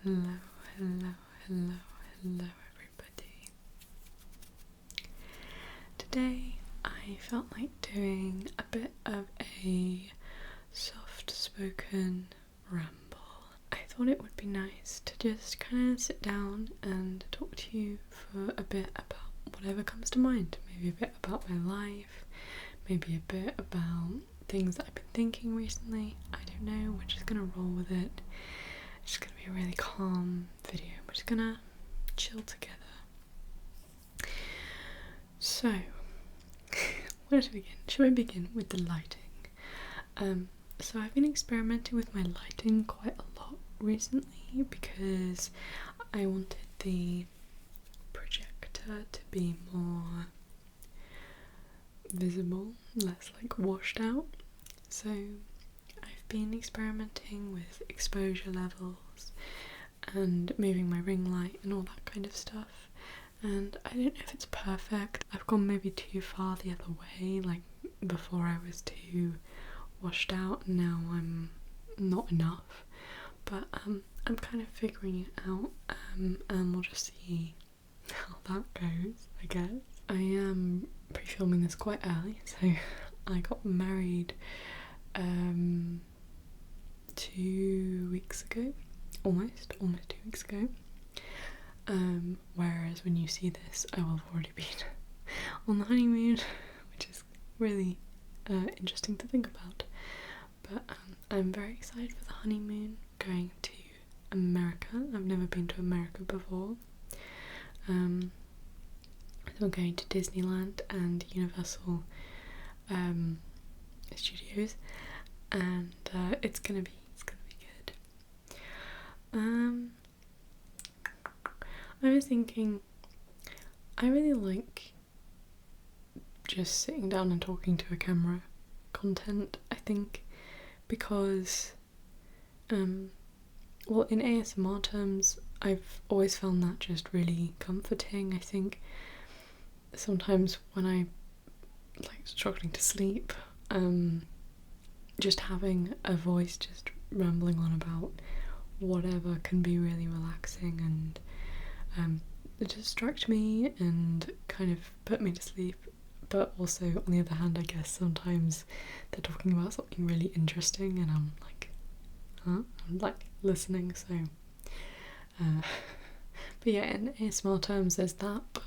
hello, hello, hello, hello everybody. Today I felt like doing a bit of a soft-spoken ramble. I thought it would be nice to just kind of sit down and talk to you for a bit about whatever comes to mind. Maybe a bit about my life, maybe a bit about things that I've been thinking recently. I don't know, we're just gonna roll with it. It's just gonna be a really calm video. We're just gonna chill together. So, where to begin? Shall we begin with the lighting? So I've been experimenting with my lighting quite a lot recently because I wanted the projector to be more visible, less like washed out. So I've been experimenting with exposure levels and moving my ring light and all that kind of stuff, and I don't know if it's perfect. I've gone maybe too far the other way, like before I was too washed out and now I'm not enough, but I'm kind of figuring it out, and we'll just see how that goes, I guess. I am pre-filming this quite early, so I got married 2 weeks ago, almost 2 weeks ago, whereas when you see this I will have already been on the honeymoon, which is really interesting to think about. But I'm very excited for the honeymoon, going to America. I've never been to America before. So we're going to Disneyland and Universal Studios, and it's gonna be good. I was thinking, I really like just sitting down and talking to a camera content, I think, because well, in ASMR terms I've always found that just really comforting. I think sometimes when I like struggling to sleep, just having a voice just rambling on about whatever can be really relaxing and distract me and kind of put me to sleep. But also, on the other hand, I guess sometimes they're talking about something really interesting and I'm like, huh? I'm like listening, so but yeah, in ASMR terms there's that. But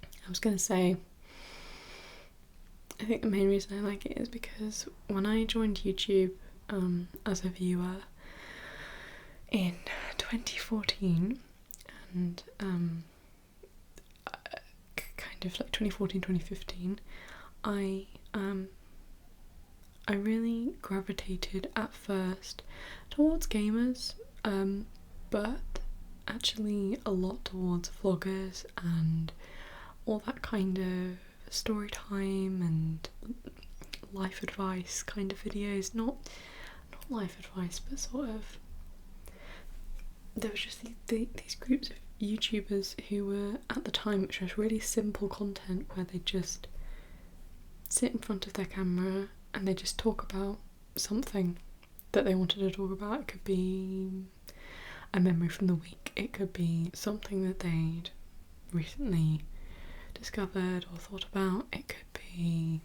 I was gonna say, I think the main reason I like it is because when I joined YouTube as a viewer in 2014, and kind of like 2014, 2015, I really gravitated at first towards gamers, but actually a lot towards vloggers and all that kind of story time and life advice kind of videos. Not life advice, but sort of, there was just these groups of YouTubers who were at the time, which was really simple content where they just sit in front of their camera and they just talk about something that they wanted to talk about. It could be a memory from the week, it could be something that they'd recently discovered or thought about, it could be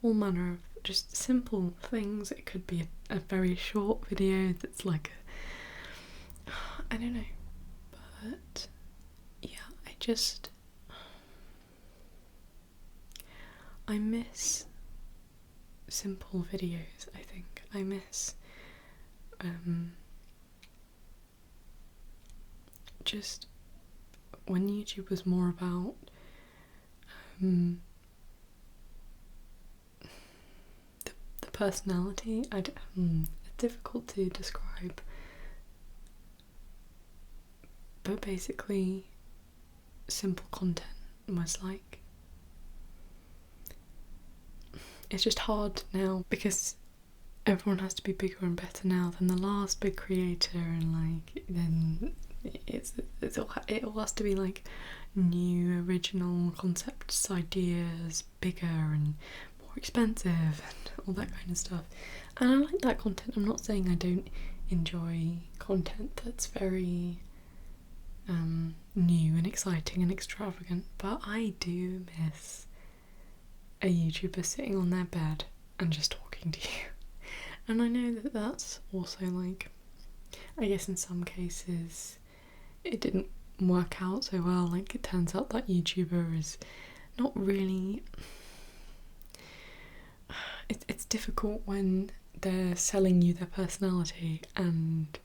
all manner of just simple things. It could be a very short video that's like I don't know, but yeah, I miss simple videos. I think I miss just when YouTube was more about the personality. It's difficult to describe, but basically simple content was like, it's just hard now because everyone has to be bigger and better now than the last big creator, and like then it all has to be like new original concepts, ideas, bigger and more expensive and all that kind of stuff. And I like that content. I'm not saying I don't enjoy content that's very new and exciting and extravagant, but I do miss a YouTuber sitting on their bed and just talking to you. And I know that that's also like, I guess in some cases it didn't work out so well. Like, it turns out that YouTuber is not really, it's difficult when they're selling you their personality and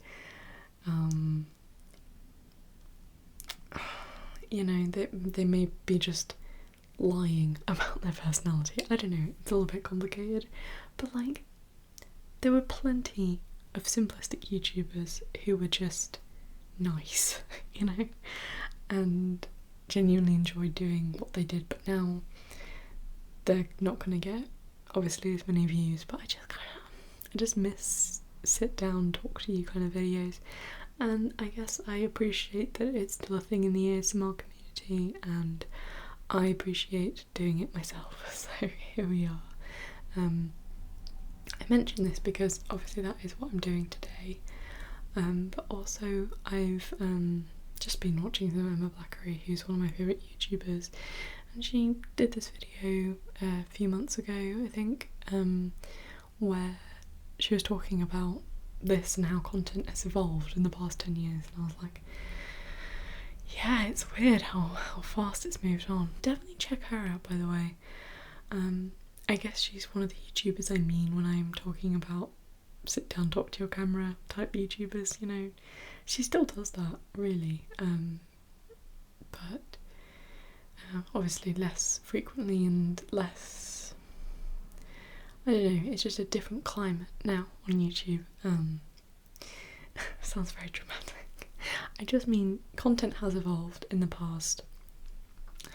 you know, they may be just lying about their personality. I don't know, it's all a bit complicated, but like, there were plenty of simplistic YouTubers who were just nice, you know, and genuinely enjoyed doing what they did, but now they're not going to get obviously as many views, but I just miss sit down, talk to you kind of videos. And I guess I appreciate that it's still a thing in the ASMR community, and I appreciate doing it myself, so here we are. I mention this because obviously that is what I'm doing today, but also I've just been watching some Emma Blackery, who's one of my favourite YouTubers, and she did this video a few months ago, I think, where she was talking about this and how content has evolved in the past 10 years, and I was like, yeah, it's weird how fast it's moved on. Definitely check her out, by the way. I guess she's one of the YouTubers I mean when I'm talking about sit down, talk to your camera type YouTubers, you know. She still does that, really, but obviously less frequently and less, I don't know, it's just a different climate now on YouTube. Sounds very dramatic. I just mean content has evolved in the past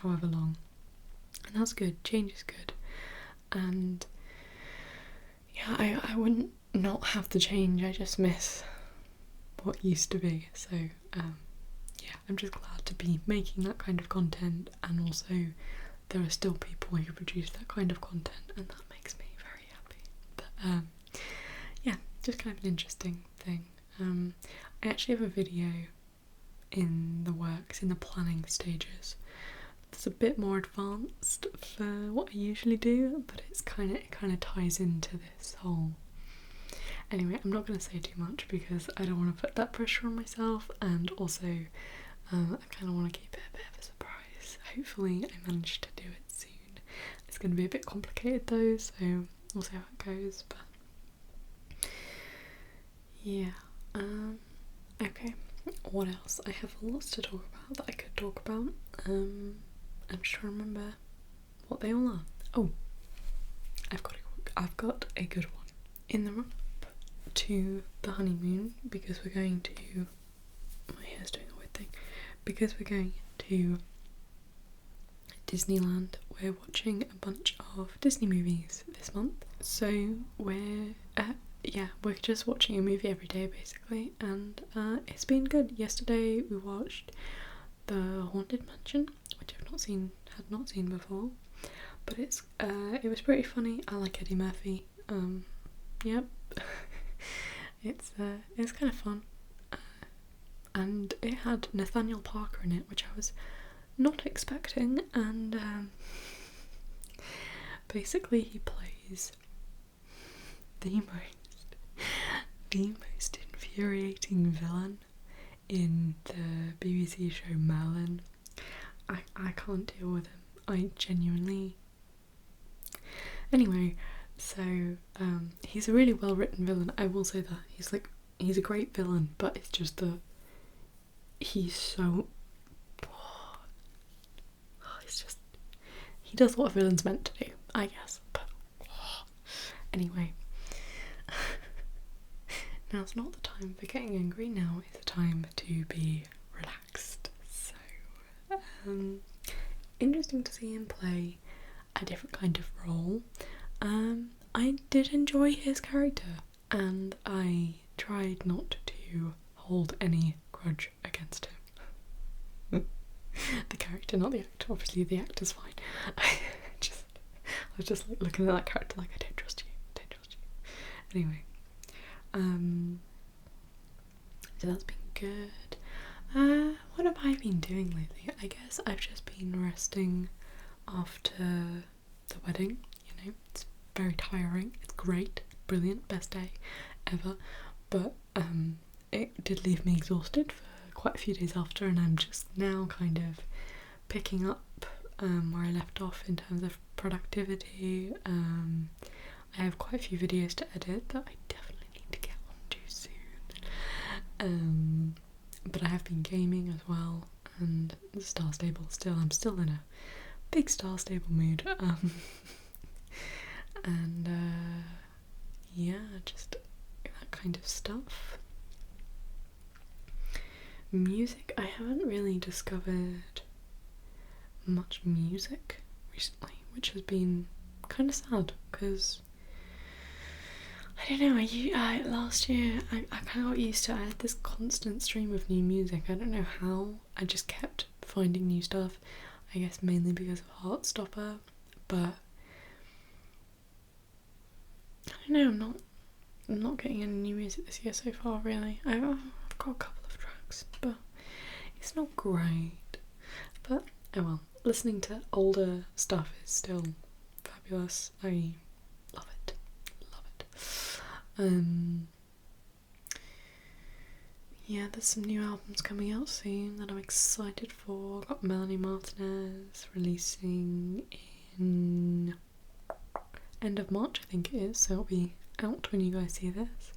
however long, and that's good. Change is good, and yeah, I wouldn't not have the change. I just miss what used to be, so yeah, I'm just glad to be making that kind of content, and also there are still people who produce that kind of content, and that makes me very happy. But yeah, just kind of an interesting thing. I actually have a video in the works, in the planning stages. It's a bit more advanced for what I usually do, but it kind of ties into this whole. Anyway, I'm not going to say too much because I don't want to put that pressure on myself, and also I kind of want to keep it a bit of a surprise. Hopefully I manage to do it soon. It's going to be a bit complicated though, so we'll see how it goes, but yeah. Okay, what else? I have lots to talk about that I could talk about. I'm just trying to remember what they all are. Oh, I've got a good one. In the run up to the honeymoon, because we're going to, my hair's doing a weird thing, because we're going to Disneyland, we're watching a bunch of Disney movies this month. So we're just watching a movie every day basically, and it's been good. Yesterday we watched The Haunted Mansion, which had not seen before, but it was pretty funny. I like Eddie Murphy. Yep. It's kind of fun, and it had Nathaniel Parker in it, which I was not expecting, and basically he plays the most infuriating villain in the BBC show Merlin. I can't deal with him. I genuinely. Anyway, so he's a really well written villain. I will say that he's a great villain, but it's just that he's so. It's just he does what a villain's meant to do, I guess. But anyway. Now's not the time for getting angry, now is the time to be relaxed. So, interesting to see him play a different kind of role. I did enjoy his character, and I tried not to hold any grudge against him. The character, not the actor. Obviously the actor's fine. I was just like looking at that character like, I don't trust you. Anyway. So that's been good. What have I been doing lately? I guess I've just been resting after the wedding, you know, it's very tiring, it's great, brilliant, best day ever, but it did leave me exhausted for quite a few days after, and I'm just now kind of picking up where I left off in terms of productivity. I have quite a few videos to edit that I definitely need to get onto soon. But I have been gaming as well, and Star Stable still. I'm still in a big Star Stable mood. And yeah, just that kind of stuff. Music, I haven't really discovered much music recently, which has been kind of sad because I don't know, last year I kind of got used to it. I had this constant stream of new music. I don't know how, I just kept finding new stuff, I guess mainly because of Heartstopper, but I don't know, I'm not getting any new music this year so far really. I've got a couple of tracks, but it's not great. But oh well, listening to older stuff is still fabulous. I love it. Yeah, there's some new albums coming out soon that I'm excited for. Got Melanie Martinez releasing in end of March, I think it is, so it'll be out when you guys see this.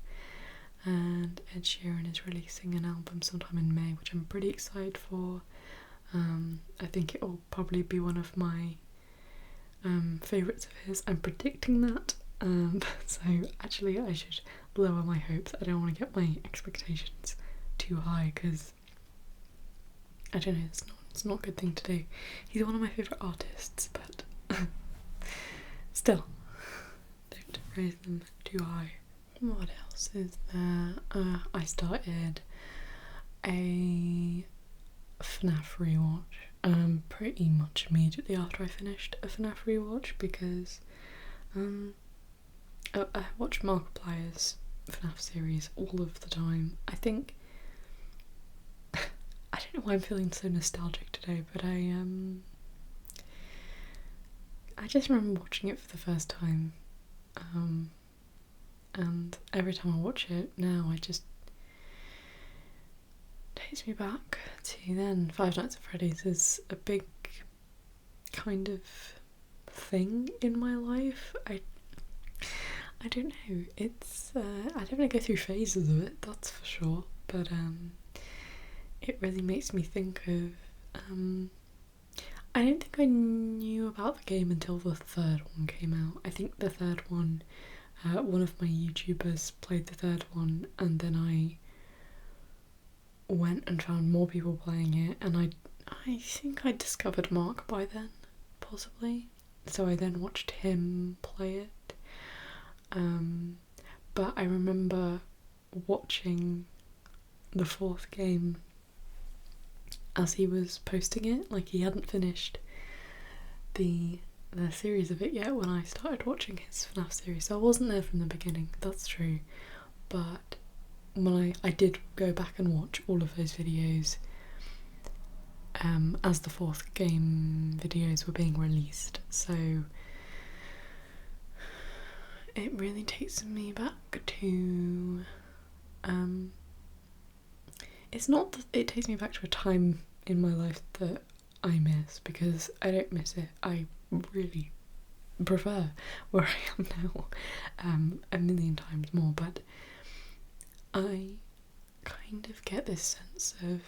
And Ed Sheeran is releasing an album sometime in May, which I'm pretty excited for. I think it will probably be one of my favourites of his. I'm predicting that. So actually I should lower my hopes. I don't want to get my expectations too high because I don't know, it's not a good thing to do. He's one of my favourite artists, but still, don't raise them too high. What else is there? I started a FNAF rewatch pretty much immediately after I finished a FNAF rewatch because I watch Markiplier's FNAF series all of the time. I think I don't know why I'm feeling so nostalgic today, but I just remember watching it for the first time, and every time I watch it now, it just takes me back to then. Five Nights at Freddy's is a big kind of thing in my life. I don't know, it's I definitely go through phases of it, that's for sure, but it really makes me think of I don't think I knew about the game until the third one came out. I think the third one, one of my YouTubers played the third one, and then I went and found more people playing it, and I think I discovered Mark by then, possibly. So I then watched him play it. But I remember watching the fourth game as he was posting it, like he hadn't finished the series of it yet when I started watching his FNAF series, so I wasn't there from the beginning, that's true, but when I did go back and watch all of those videos as the fourth game videos were being released, so it really takes me back to it's not that it takes me back to a time in my life that I miss, because I don't miss it. I really prefer where I am now a million times more, but I kind of get this sense of,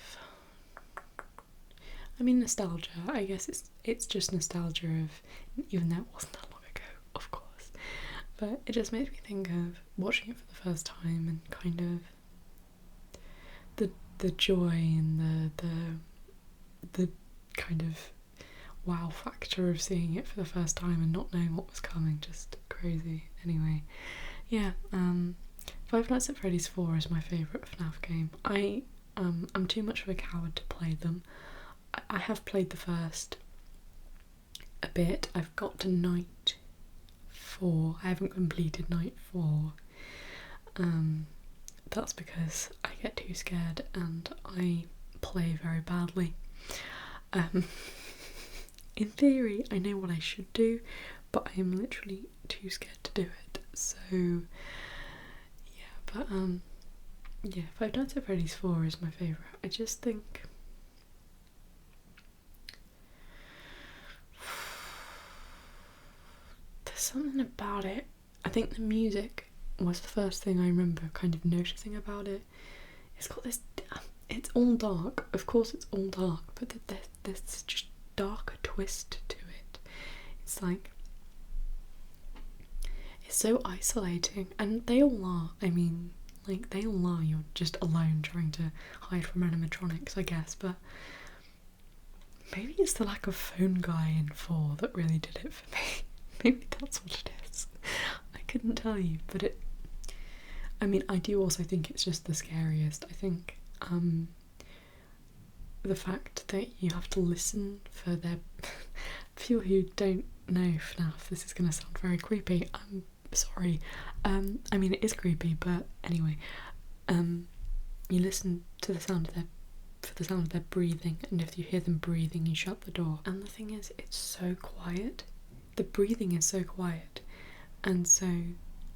I mean, nostalgia. I guess it's just nostalgia of, even though it wasn't that long ago, of course, but it just makes me think of watching it for the first time and kind of the joy and the kind of wow factor of seeing it for the first time and not knowing what was coming, just crazy. Anyway, yeah, Five Nights at Freddy's 4 is my favourite FNAF game. I'm too much of a coward to play them. I have played the first a bit. I've got to night 4. I haven't completed night 4. that's because I get too scared and I play very badly. In theory, I know what I should do, but I am literally too scared to do it. So, yeah, but yeah, Five Nights at Freddy's 4 is my favourite. I just think there's something about it. I think the music was the first thing I remember kind of noticing about it. It's got this, it's all dark, of course it's all dark, but there's just darker twist to it. It's like, it's so isolating, and they all are. I mean, like, they all are. You're just alone trying to hide from animatronics, I guess, but maybe it's the lack of phone guy in 4 that really did it for me. Maybe that's what it is. I couldn't tell you, but I mean, I do also think it's just the scariest. I think the fact that you have to listen for their people who don't know FNAF, this is going to sound very creepy, I'm sorry. I mean, it is creepy, but anyway, you listen to the sound of their breathing, and if you hear them breathing, you shut the door. And the thing is, it's so quiet. The breathing is so quiet, and so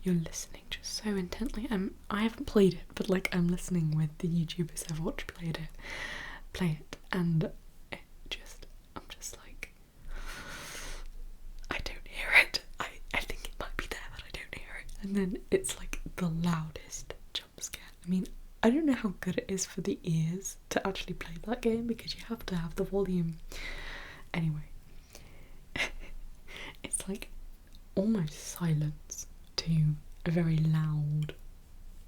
you're listening just so intently. I haven't played it, but like, I'm listening with the YouTubers I've watched play it, and I'm just like, I don't hear it. I think it might be there, but I don't hear it. And then it's like the loudest jump scare. I mean, I don't know how good it is for the ears to actually play that game, because you have to have the volume. Anyway, it's like almost silence to a very loud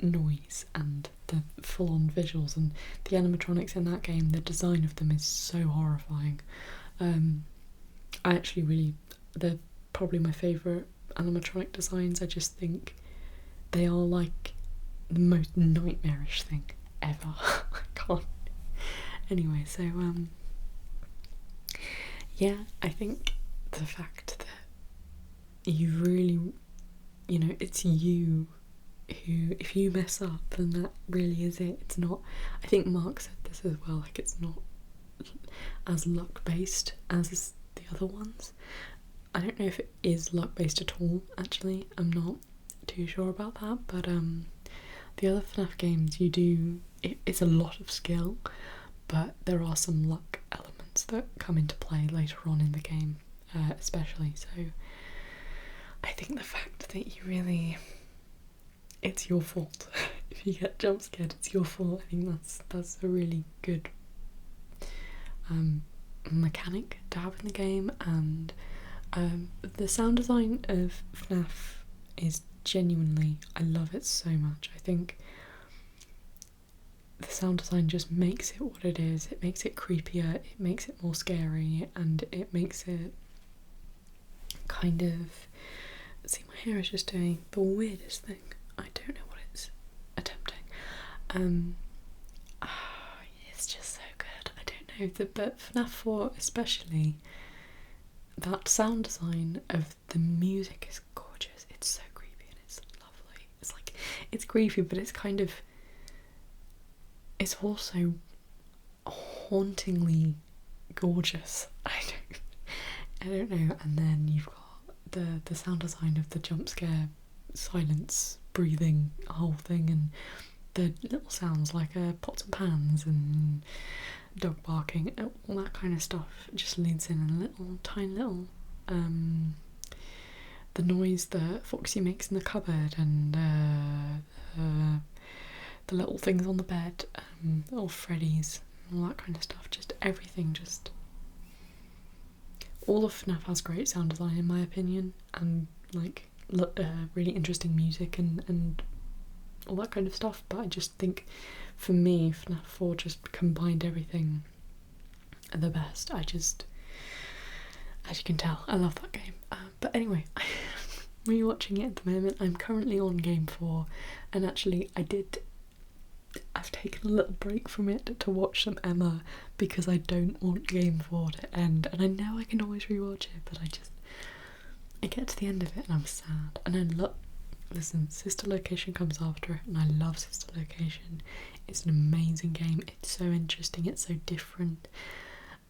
noise, and the full-on visuals, and the animatronics in that game, the design of them is so horrifying. I actually really, they're probably my favourite animatronic designs. I just think they are like the most nightmarish thing ever. I can't. Anyway, so yeah, I think the fact that you really, you know, it's you who, if you mess up, then that really is it. It's not, I think Mark said this as well, like, it's not as luck based as the other ones. I don't know if it is luck based at all, actually. I'm not too sure about that, but the other FNAF games, you do, it's a lot of skill, but there are some luck elements that come into play later on in the game, especially. So I think the fact that you really, it's your fault. If you get jump scared, it's your fault. I think that's a really good mechanic to have in the game, and the sound design of FNAF is genuinely, I love it so much. I think the sound design just makes it what it is. It makes it creepier, it makes it more scary, and it makes it kind of, see, my hair is just doing the weirdest thing. I don't know what it's attempting. It's just so good. I don't know, but FNAF 4 especially, that sound design of the music is gorgeous. It's so creepy and it's lovely. It's like, it's creepy, but it's kind of, it's also hauntingly gorgeous. I don't know. And then you've got the sound design of the jump scare, silence, breathing, whole thing, and the little sounds like pots and pans and dog barking, all that kind of stuff just leads in, a little tiny little the noise that Foxy makes in the cupboard, and the little things on the bed, little Freddy's, all that kind of stuff. Just everything, just all of FNAF has great sound design in my opinion, and like really interesting music and all that kind of stuff. But I just think, for me, FNAF 4 just combined everything the best. I just, as you can tell, I love that game. But anyway, I'm rewatching it at the moment. I'm currently on game 4, and actually I've taken a little break from it to watch some Emma, because I don't want game 4 to end, and I know I can always rewatch it, but I get to the end of it and I'm sad, and listen, Sister Location comes after it, and I love Sister Location. It's an amazing game. It's so interesting, it's so different,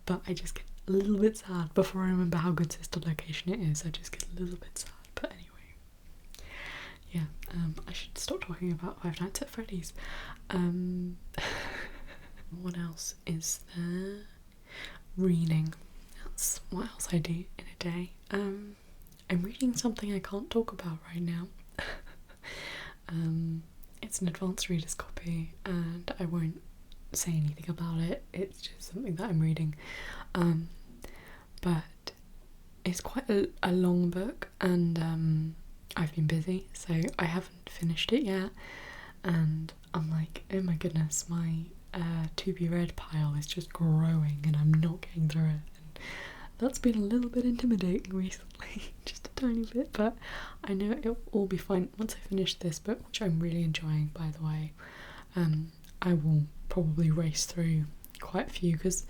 but I just get a little bit sad before I remember how good Sister Location it is. I just get a little bit sad, but anyway. Yeah, I should stop talking about Five Nights at Freddy's. What else is there? Reading. That's what else I do in a day. I'm reading something I can't talk about right now. It's an advanced reader's copy, and I won't say anything about it. It's just something that I'm reading. But it's quite a long book, and I've been busy, so I haven't finished it yet, and I'm like, oh my goodness, my to be read pile is just growing and I'm not getting through it, and that's been a little bit intimidating recently, just a tiny bit, but I know it'll all be fine once I finish this book, which I'm really enjoying, by the way. I will probably race through quite a few because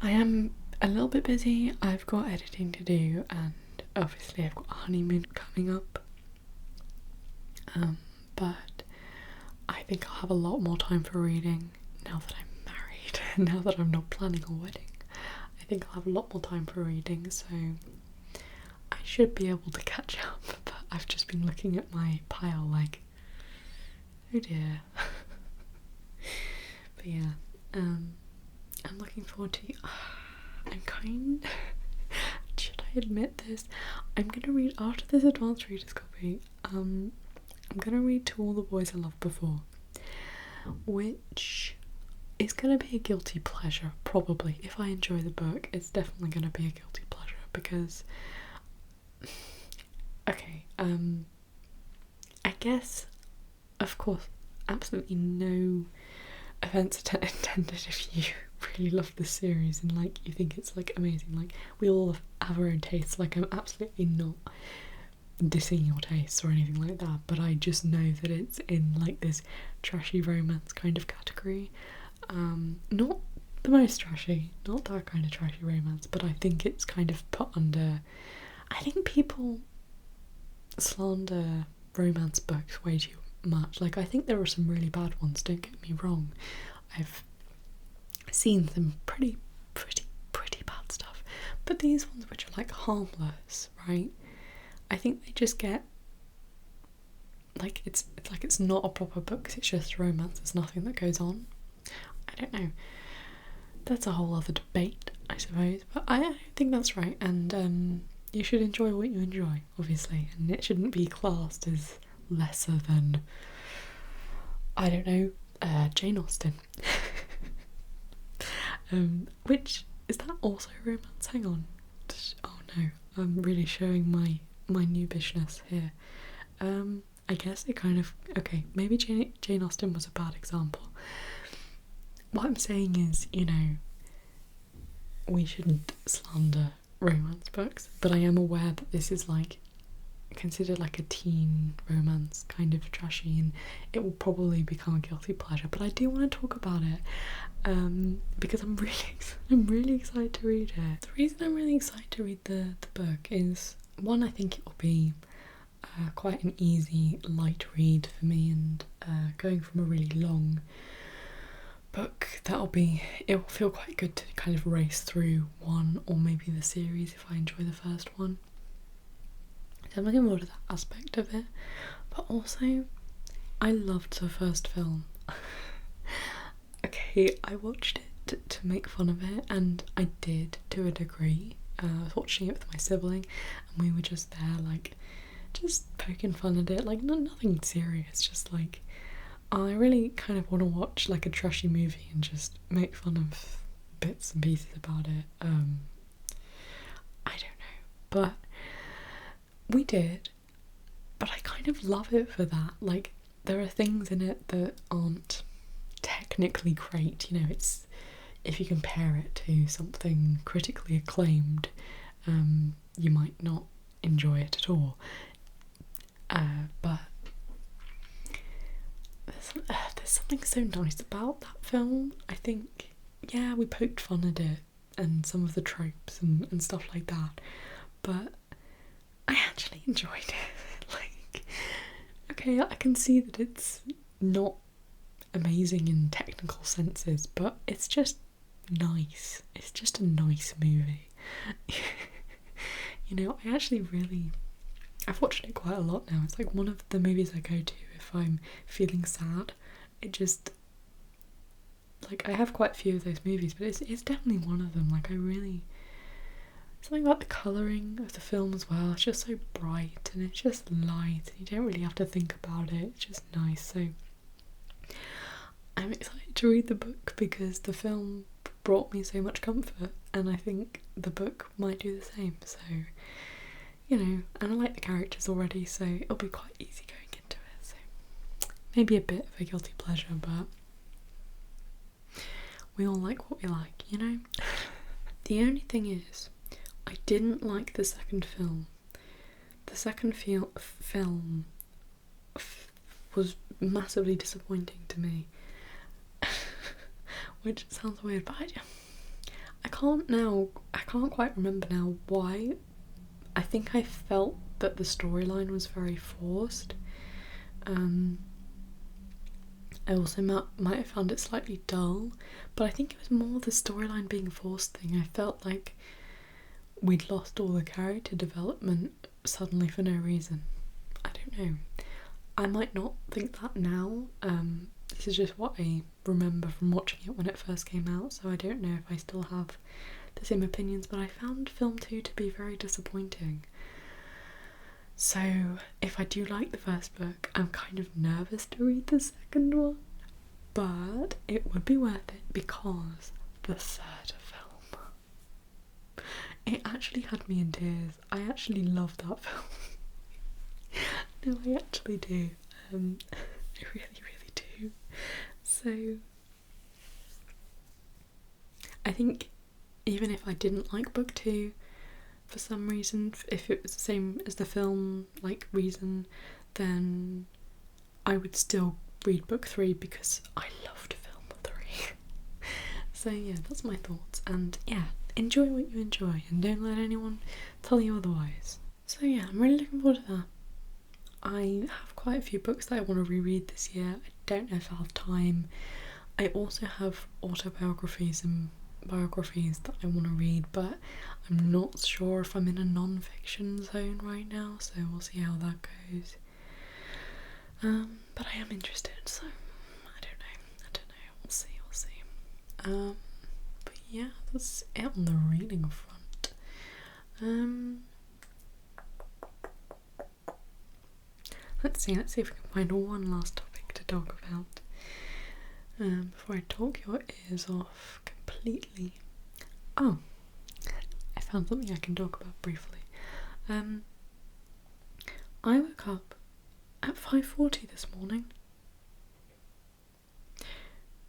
I am a little bit busy. I've got editing to do, and obviously I've got a honeymoon coming up, but I think I'll have a lot more time for reading now that I'm married, now that I'm not planning a wedding. I think I'll have a lot more time for reading, so I should be able to catch up, but I've just been looking at my pile like, oh dear. But yeah, I'm looking forward to, should I admit this? I'm gonna read, after this advanced reader's copy, I'm gonna read To All the Boys I Loved Before, which is gonna be a guilty pleasure, probably. If I enjoy the book, it's definitely gonna be a guilty pleasure, because, okay, I guess, of course, absolutely no offence intended if you really love this series and like you think it's like amazing, like we all have our own tastes, like I'm absolutely not dissing your tastes or anything like that, but I just know that it's in like this trashy romance kind of category. Not the most trashy, not that kind of trashy romance, but I think it's kind of put under, I think people slander romance books way too much. Like, I think there are some really bad ones, don't get me wrong. I've seen some pretty bad stuff, but these ones which are like harmless, right? I think they just get like it's like it's not a proper book because it's just romance. There's nothing that goes on. I don't know. That's a whole other debate, I suppose. But I don't think that's right. And you should enjoy what you enjoy, obviously, and it shouldn't be classed as lesser than, I don't know, Jane Austen. Which, is that also romance? Hang on. Oh no, I'm really showing my noobishness here. I guess it kind of, okay, maybe Jane Austen was a bad example. What I'm saying is, you know, we shouldn't slander romance books, but I am aware that this is like considered like a teen romance, kind of trashy, and it will probably become a guilty pleasure, but I do want to talk about it because I'm really excited to read it. The reason I'm really excited to read the book is, one, I think it will be quite an easy, light read for me, and going from a really long book, it will feel quite good to kind of race through one, or maybe the series if I enjoy the first one. So I'm looking forward to that aspect of it, but also I loved the first film. Okay, I watched it to make fun of it, and I did to a degree. I was watching it with my sibling, and we were just there, like, just poking fun at it, like nothing serious, just like, I really kind of want to watch like a trashy movie and just make fun of bits and pieces about it. I don't know, but we did, but I kind of love it for that. Like, there are things in it that aren't technically great, you know, it's, if you compare it to something critically acclaimed, you might not enjoy it at all. But there's something so nice about that film. I think, yeah, we poked fun at it and some of the tropes and stuff like that, but I actually enjoyed it. Like, okay, I can see that it's not amazing in technical senses, but it's just nice. It's just a nice movie. You know, I've watched it quite a lot now. It's like one of the movies I go to if I'm feeling sad. It just, like, I have quite a few of those movies, but it's definitely one of them. Like, something about the colouring of the film as well. It's just so bright and it's just light. You don't really have to think about it. It's just nice. So I'm excited to read the book because the film brought me so much comfort, and I think the book might do the same. So, you know, and I like the characters already, so it'll be quite easy going into it. So maybe a bit of a guilty pleasure, but we all like what we like, you know? The only thing is, I didn't like the second film. The second film was massively disappointing to me. Which sounds weird, but I can't quite remember now why. I think I felt that the storyline was very forced. I also might have found it slightly dull, but I think it was more the storyline being forced thing. I felt like we'd lost all the character development suddenly for no reason. I don't know. I might not think that now. This is just what I remember from watching it when it first came out, so I don't know if I still have the same opinions, but I found film 2 to be very disappointing. So if I do like the first book, I'm kind of nervous to read the second one, but it would be worth it because the third film, it actually had me in tears. I actually love that film. No, I actually do. I really, really do. So I think even if I didn't like book 2 for some reason, if it was the same as the film like reason, then I would still read book 3 because I loved film 3. So yeah, that's my thoughts, and yeah, enjoy what you enjoy and don't let anyone tell you otherwise. So yeah, I'm really looking forward to that. I have quite a few books that I want to reread this year. I don't know if I'll have time. I also have autobiographies and biographies that I want to read, but I'm not sure if I'm in a non-fiction zone right now, so we'll see how that goes. But I am interested, so I don't know, we'll see. But yeah, that's it on the reading front. Let's see if we can find one last topic to talk about before I talk your ears off completely. Oh, I found something I can talk about briefly. I woke up at 5:40 this morning.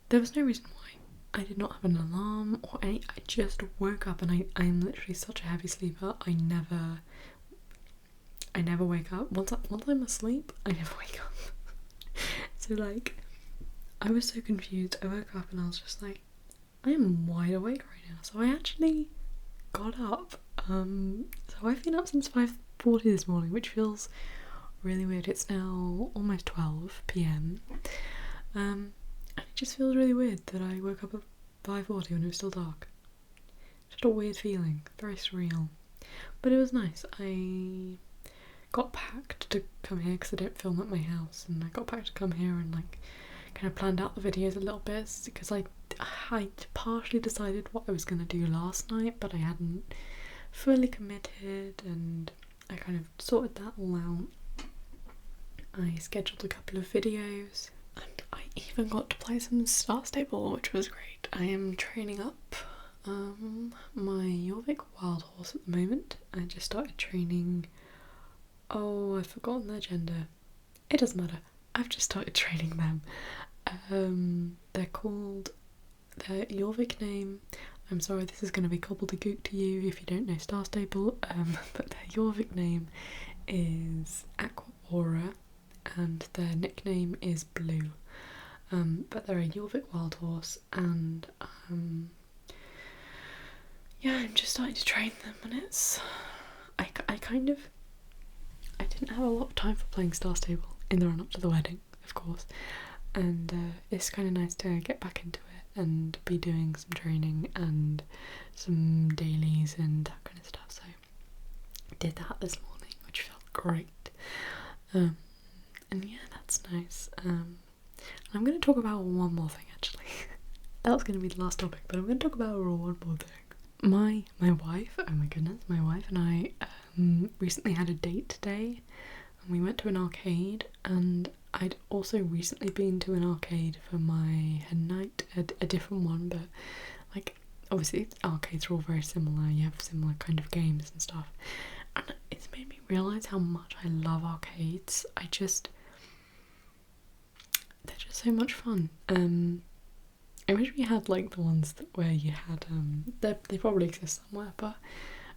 There was no reason why. I did not have an alarm or any. I just woke up, and I'm literally such a heavy sleeper. I never wake up. Once I'm asleep, I never wake up. So like, I was so confused. I woke up and I was just like, I am wide awake right now. So I actually got up. So I've been up since 5:40 this morning, which feels really weird. It's now almost 12 p.m. And it just feels really weird that I woke up at 5:40 when it was still dark. Just a weird feeling, very surreal. But it was nice. I got packed to come here because I don't film at my house, and I got packed to come here and like kind of planned out the videos a little bit because I partially decided what I was going to do last night, but I hadn't fully committed, and I kind of sorted that all out. I scheduled a couple of videos, and I even got to play some Star Stable, which was great. I am training up my Jorvik wild horse at the moment. I just started training. Oh, I've forgotten their gender. It doesn't matter. I've just started training them. They're called, their Jorvik name, I'm sorry, this is going to be gobbledygook to you if you don't know Star Stable, but their Jorvik name is Aqua Aura, and their nickname is Blue. But they're a Jorvik wild horse, and yeah, I'm just starting to train them, and it's, I didn't have a lot of time for playing Star Stable. in the run up to the wedding, of course, and it's kind of nice to get back into it and be doing some training and some dailies and that kind of stuff. So I did that this morning, which felt great. And yeah, that's nice. I'm going to talk about one more thing actually. That was going to be the last topic, but I'm going to talk about one more thing. My wife, oh my goodness, my wife and I recently had a date today, and we went to an arcade, and I'd also recently been to an arcade for my hen night, a different one, but like obviously arcades are all very similar, you have similar kind of games and stuff, and it's made me realise how much I love arcades. They're just so much fun. I wish we had like the ones where you had they probably exist somewhere, but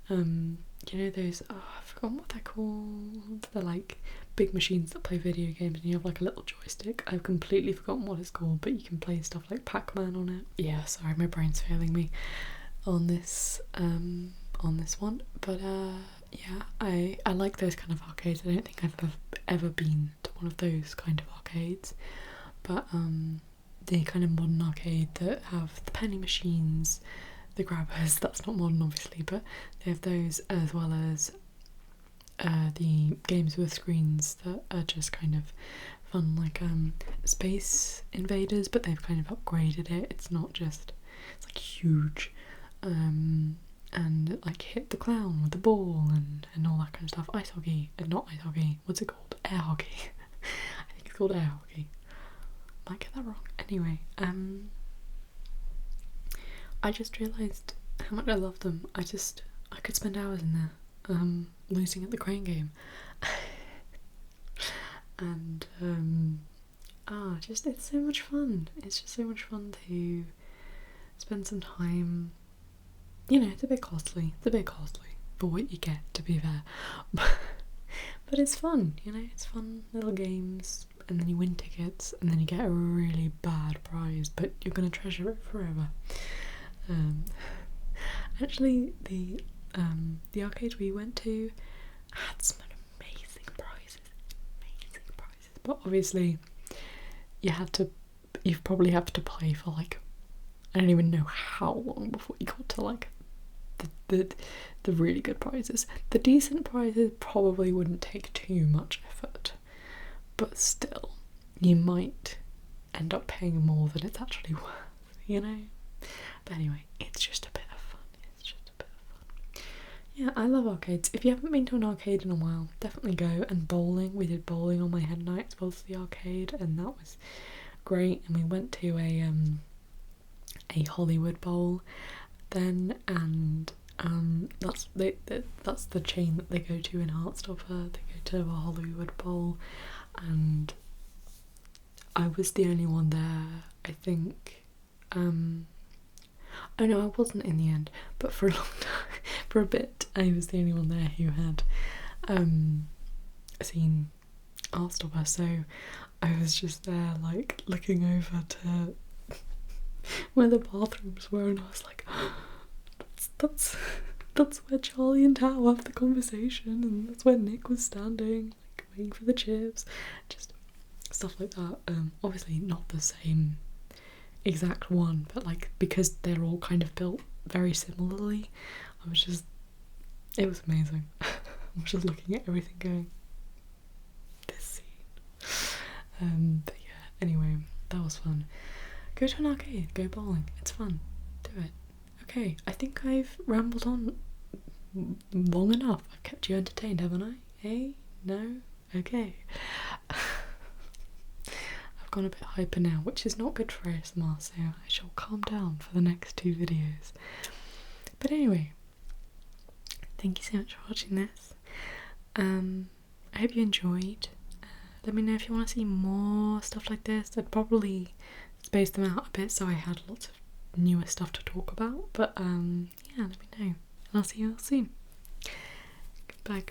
you know those, oh, I've forgotten what they're called. They're like big machines that play video games and you have like a little joystick. I've completely forgotten what it's called, but you can play stuff like Pac-Man on it. Yeah, sorry, my brain's failing me on this one. But yeah, I like those kind of arcades. I don't think I've ever been to one of those kind of arcades, but the kind of modern arcade that have the penny machines, the grabbers, that's not modern obviously, but they have those, as well as the games with screens that are just kind of fun, like Space Invaders, but they've kind of upgraded it. It's not just, it's like huge, and like hit the clown with the ball and all that kind of stuff. Ice hockey, not ice hockey, what's it called? Air hockey. I think it's called air hockey. Might get that wrong. Anyway, I just realised how much I love them. I could spend hours in there, losing at the crane game. And it's so much fun. It's just so much fun to spend some time. You know, it's a bit costly for what you get, to be fair. But it's fun, you know, it's fun little games, and then you win tickets, and then you get a really bad prize, but you're going to treasure it forever. Actually, the arcade we went to had some amazing prizes, but obviously you probably have to play for like, I don't even know how long before you got to like the really good prizes. The decent prizes probably wouldn't take too much effort, but still, you might end up paying more than it's actually worth, you know? But anyway, it's just a bit of fun. Yeah, I love arcades. If you haven't been to an arcade in a while, definitely go. And bowling, we did bowling on my hen night as well as the arcade, and that was great. And we went to a Hollywood bowl then, and that's the chain that they go to in Heartstopper. They go to a Hollywood bowl, and I was the only one there, I think. Oh no, I wasn't in the end, but for a long time, for a bit, I was the only one there who had seen Heartstopper, so I was just there like looking over to where the bathrooms were, and I was like, that's where Charlie and Tao have the conversation, and that's where Nick was standing, like waiting for the chips, just stuff like that. Obviously not the same exact one, but like because they're all kind of built very similarly, it was amazing. I was just looking at everything going, this scene. But yeah, anyway, that was fun. Go to an arcade, go bowling, it's fun, do it. Okay, I think I've rambled on long enough. I've kept you entertained, haven't I? Hey? No? Okay. I've gone a bit hyper now, which is not good for ASMR, so I shall calm down for the next 2 videos. But anyway, thank you so much for watching this. I hope you enjoyed. Let me know if you want to see more stuff like this. I'd probably space them out a bit so I had lots of newer stuff to talk about, but yeah, let me know, and I'll see you all soon. Goodbye.